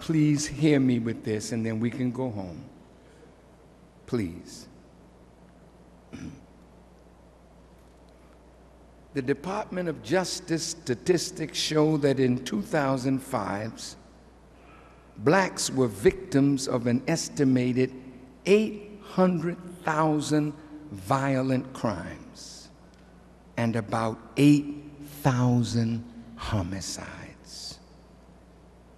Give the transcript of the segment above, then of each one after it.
please hear me with this, and then we can go home. Please. The Department of Justice statistics show that in 2005, blacks were victims of an estimated 800,000 violent crimes and about 8,000 homicides.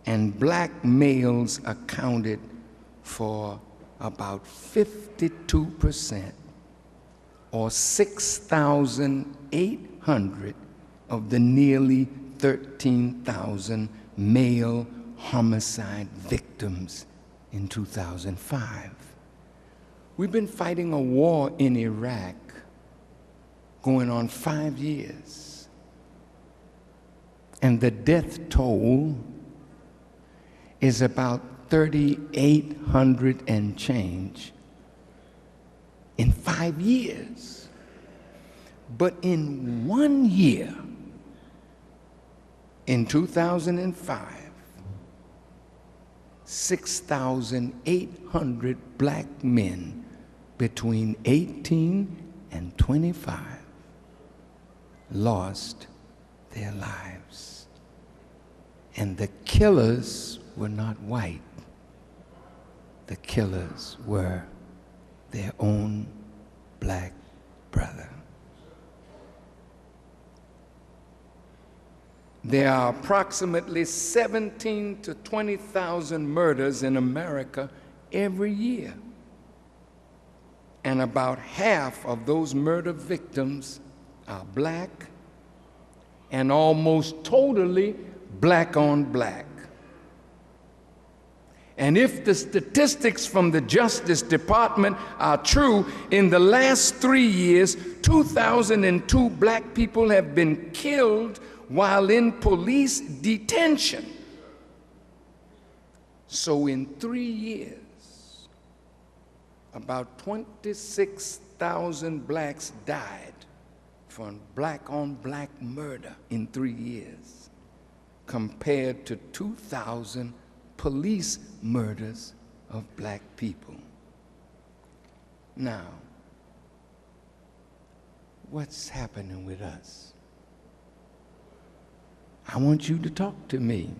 And black males accounted for about 52%, or 6,800 of the nearly 13,000 male homicide victims in 2005. We've been fighting a war in Iraq going on 5 years, and the death toll is about 3,800 and change in 5 years. But in 1 year, in 2005, 6,800 black men between 18 and 25 lost their lives. And the killers were not white. The killers were their own black brother. There are approximately 17,000 to 20,000 murders in America every year. And about half of those murder victims are black, and almost totally black on black. And if the statistics from the Justice Department are true, in the last 3 years, 2,002 black people have been killed while in police detention. So in 3 years, about 26,000 blacks died from black-on-black murder in 3 years, compared to 2,000 police murders of black people. Now, what's happening with us? I want you to talk to me,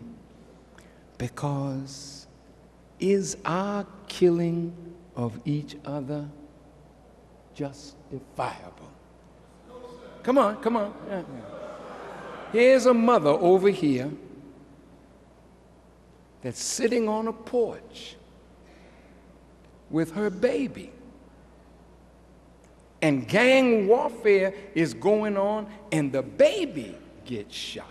because is our killing of each other justifiable? Come on, come on. Here's a mother over here that's sitting on a porch with her baby, and gang warfare is going on, and the baby gets shot.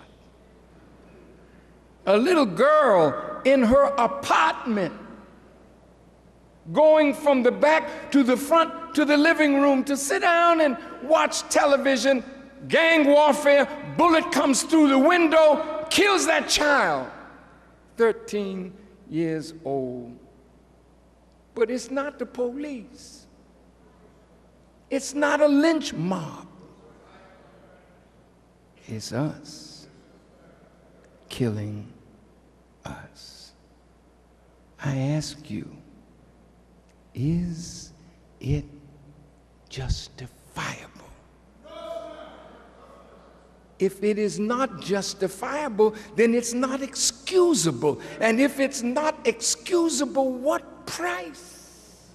A little girl in her apartment going from the back to the front to the living room to sit down and watch television. Gang warfare, bullet comes through the window, kills that child, 13 years old. But it's not the police. It's not a lynch mob. It's us killing us. I ask you, is it justifiable? If it is not justifiable, then it's not excusable. And if it's not excusable, what price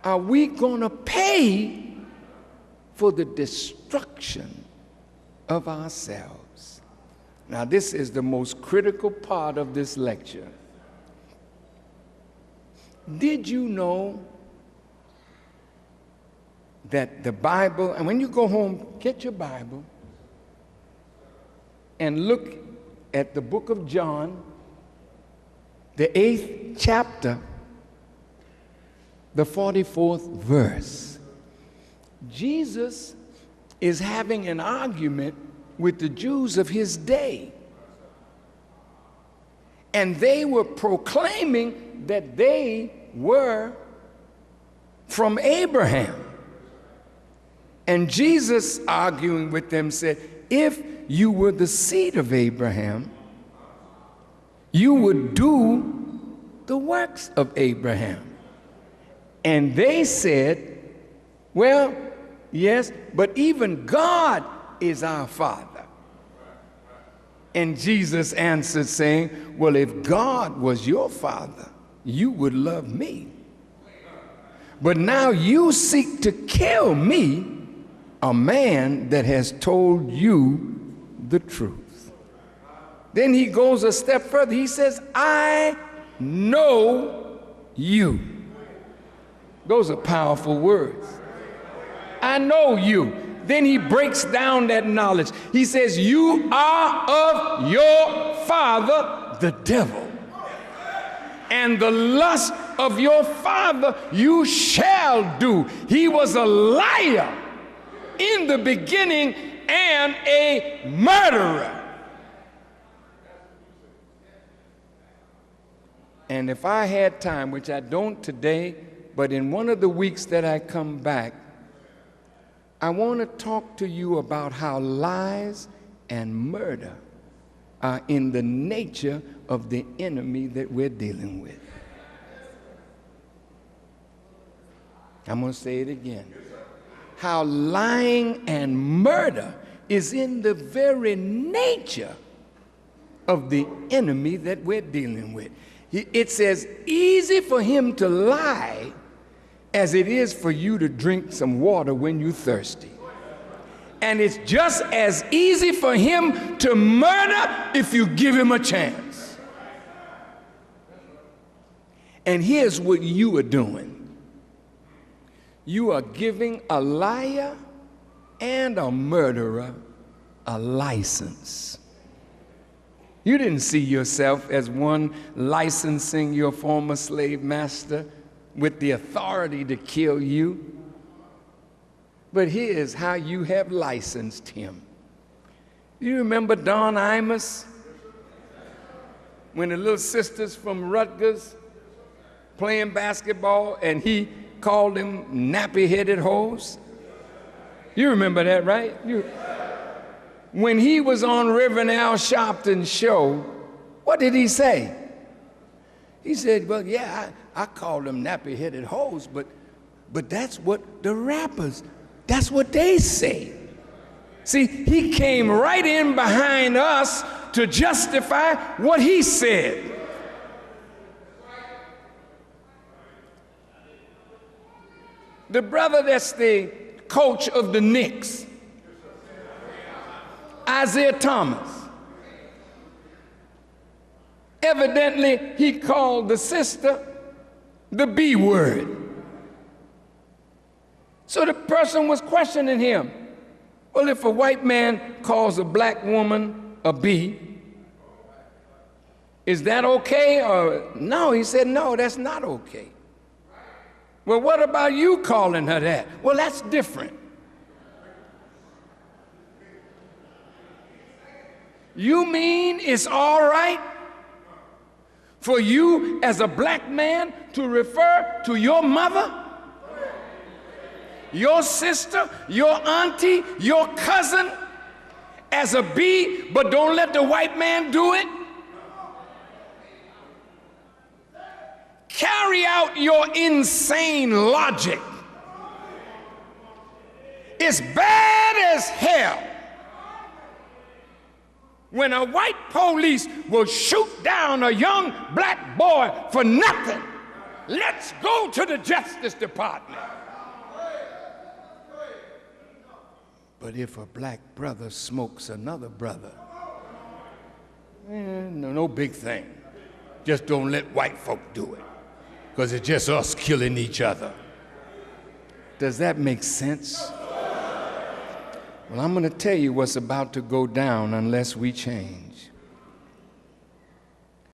are we going to pay for the destruction of ourselves? Now, this is the most critical part of this lecture. Did you know that the Bible, and when you go home, get your Bible and look at the book of John, the 8th chapter, the 44th verse. Jesus is having an argument with the Jews of his day. And they were proclaiming that they were from Abraham. And Jesus, arguing with them, said, if you were the seed of Abraham, you would do the works of Abraham. And they said, well, yes, but even God is our Father. And Jesus answered saying, well, if God was your Father, you would love me. But now you seek to kill me, a man that has told you the truth. Then he goes a step further. He says, I know you. Those are powerful words. I know you. Then he breaks down that knowledge. He says, you are of your father, the devil. And the lust of your father you shall do. He was a liar in the beginning and a murderer. And if I had time, which I don't today, but in one of the weeks that I come back, I want to talk to you about how lies and murder are in the nature of the enemy that we're dealing with. I'm going to say it again. How lying and murder is in the very nature of the enemy that we're dealing with. It's as easy for him to lie as it is for you to drink some water when you're thirsty. And it's just as easy for him to murder if you give him a chance. And here's what you are doing. You are giving a liar and a murderer a license. You didn't see yourself as one licensing your former slave master with the authority to kill you. But here's how you have licensed him. You remember Don Imus? When the little sisters from Rutgers playing basketball and he called them nappy-headed hoes? You remember that, right? When he was on Reverend Al Sharpton's show, what did he say? He said, well, yeah, I call them nappy-headed hoes, but that's what the rappers, that's what they say. See, he came right in behind us to justify what he said. The brother that's the coach of the Knicks, Isaiah Thomas, evidently he called the sister the B word. So the person was questioning him. Well, if a white man calls a black woman a B, is that okay? Or no, he said, no, that's not okay. Well, what about you calling her that? Well, that's different. You mean it's all right for you as a black man to refer to your mother, your sister, your auntie, your cousin as a B, but don't let the white man do it? Carry out your insane logic. It's bad as hell when a white police will shoot down a young black boy for nothing. Let's go to the Justice Department. But if a black brother smokes another brother, no big thing. Just don't let white folk do it, because it's just us killing each other. Does that make sense? Well, I'm going to tell you what's about to go down unless we change.